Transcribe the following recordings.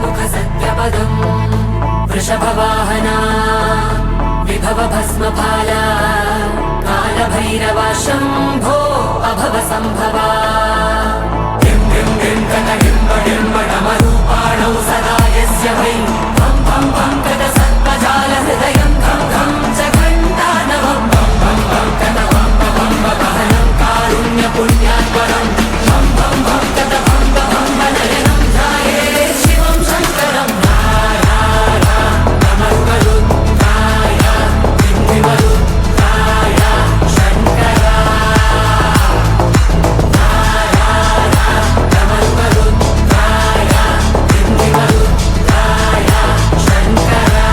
मुख सत्यपदम् वृषभवाहना विभव भस्मफाला कालभैरवा शम्भो अभव सम्भवा धिं धिं धिं कटडिम्बडिम्बडमरूपाणौ सदा यस्य वै भं भं भं कटसर्पजालहृदयं घं घं च घण्टानवं भं भं भं कटभम्बभम्बहनं कारुण्यपुण्यात्परं भं भं भं कटभम्बभम्बनयनं ध्याये शिवं शङ्करं नमरुगरुद्राय धिंधिमरुद्राय शङ्करा नमरुगरुद्राय धिंधिमरुद्राय शङ्करा।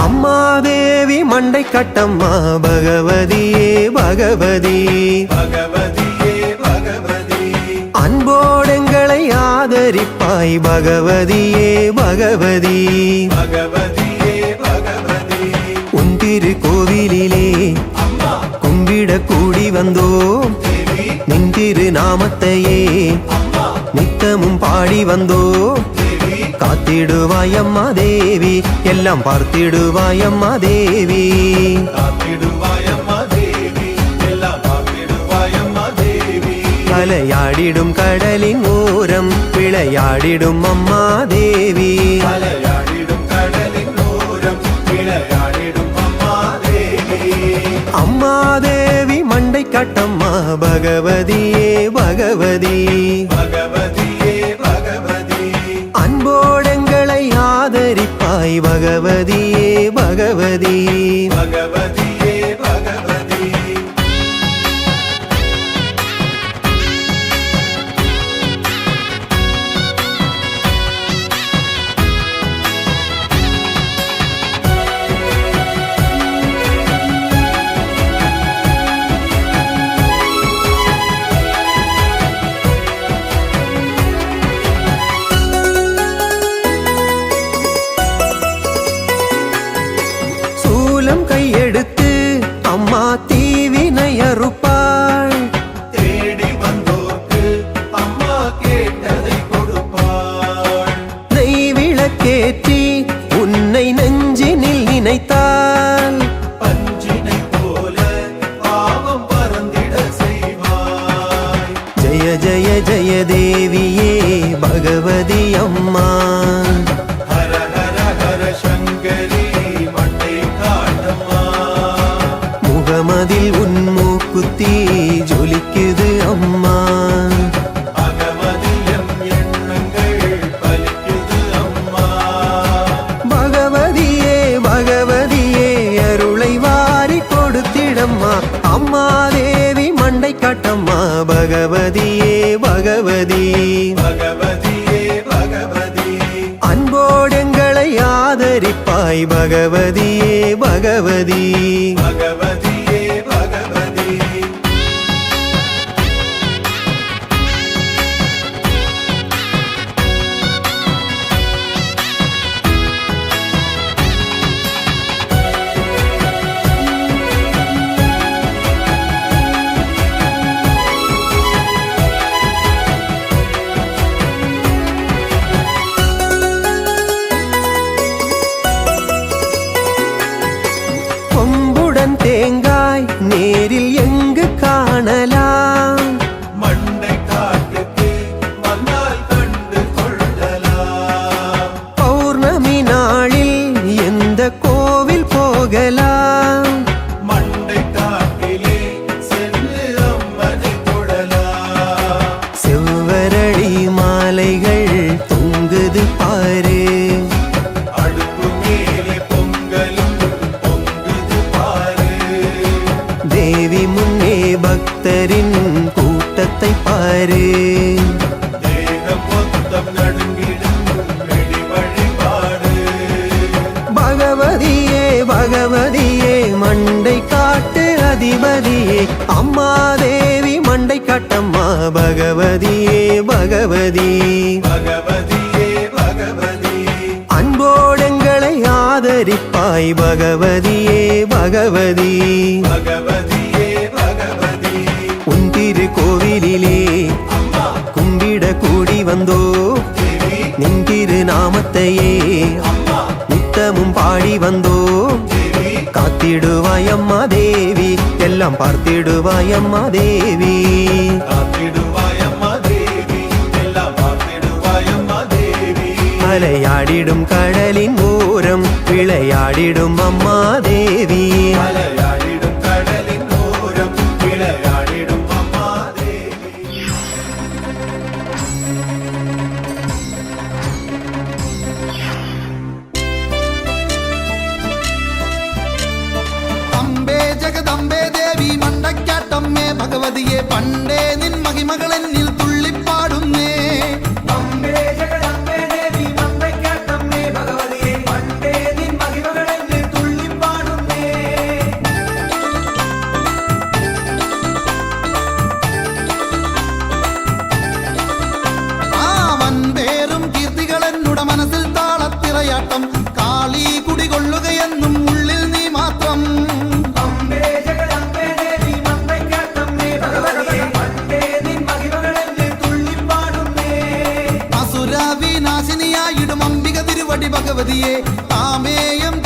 அம்மா தேவி மண்டை கட்டம்மா பகவதியே பகவதி பகவதியே பகவதி அன்போடெங்களை ஆதரிப்பாய் பகவதியே பகவதி பகவதியே பகவதி உன் திருக்கோவிலிலே அம்மா கும்பிட கூடி வந்தோம் தேவி நின் திரு நாமத்தையே அம்மா நித்தமும் பாடி வந்தோம் தேவி காத்திடுவாய் அம்மா தேவி எல்லாம் பார்த்திடுவாய் அம்மா தேவி காத்திடுவாய் அம்மா தேவி எல்லாம் பார்த்திடுவாய் அம்மா தேவி அலையாடிடும் கடலின் ஓரம் விளையாடிடும் அம்மா தேவி அலையாடிடும் கடலின் ஓரம் விளையாடிடும் அம்மா தேவி அம்மா தேவி மண்டை கட்டம்மா பகவதியே பகவதி பகவதியே பகவதி அன்போடெங்களை ஆதரிப்பாய் பகவதியே பகவதி பகவதியே பகவதி சூலம் கையெடுத்து அம்மா தீவினை அறுப்பாள் தேடி வந்தோர்க்கு அம்மா கேட்டதை கொடுப்பாள் நெய் விளக்கேற்றி உன்னை நெஞ்சினில் நினைத்தாள் பஞ்சினை போல பாவம் பறந்திட செய்வாய் ஜெய ஜெய ஜெய தேவியே பகவதி அம்மா ஹர ஹர ஹர சங்கரி மண்டை காட்டம்மா முகமதில் உன் மூக்குத்தி ஜொலிக்குது அம்மா அகமதியம் எண்ணங்கள் பலிக்குது அம்மா பகவதியே பகவதியே அருளை வாரி கொடுத்திடம்மா அம்மா தேவி மண்டை கட்டம்மா பகவதியே பகவதி பகவதியே பகவதி அன்போடெங்களை ஆதரிப்பாய் பகவதியே பகவதி பகவதியே பகவதி கொம்புடன் ஸ்ரீபதியே அம்மா தேவி மண்டை கட்டம்மா பகவதியே பகவதி பகவதியே பகவதி அன்போடெங்களை ஆதரிப்பாய் பகவதியே பகவதி பகவதியே பகவதி உன் திரு கோவிலிலே கும்பிட கூடி வந்தோ தேவி நின் திரு நாமத்தையே நித்தமும் பாடி வந்தோ தேவி காத்திடுவாய் அம்மா தேவி எல்லாம் பார்த்திடுவாய் அம்மா தேவி காத்திடுவாய் அம்மா தேவி எல்லாம் பார்த்திடுவாய் அம்மா தேவி அலையாடிடும் கடலின் ஓரம் விளையாடிடும் அம்மா தேவி மலையாடிடும் கடலின் ஓரம் விளையாடிடும் அம்மா தேவி അമ്പേ ജഗദമ്പേ ദേവി മണ്ടക്കാട്ടമ്മേ ഭഗവതിയെ പണ്ടേ നിൻ മഹിമകളെന്നിൽ തുള്ളിപ്പാടുന്നേ അമ്പേ ജഗദമ്പേ ദേവി മണ്ടയ്ക്കാട്ടമ്മേ ഭഗവതിയെ പണ്ടേ നിൻ മഹിമകളെന്നിൽ തുള്ളിപ്പാടുന്നേ ആ വൻപേരും കീർത്തികളെന്നുട മനസ്സിൽ താളത്തിറയാട്ടം കാളി കുടികൊള്ളുകയെന്നും ഉള്ളിൽ നീ മാത്രം അമ്പേ ജഗദമ്പേ ദേവി മണ്ടയ്ക്കാട്ടമ്മേ ഭഗവതിയെ പണ്ടേ നിൻ മഹിമകളെന്നിൽ തുള്ളിപ്പാടുന്നേ അസുര വിനാശിനിയായിടും അംബിക തിരുവടി ഭഗവതിയെ താമേയം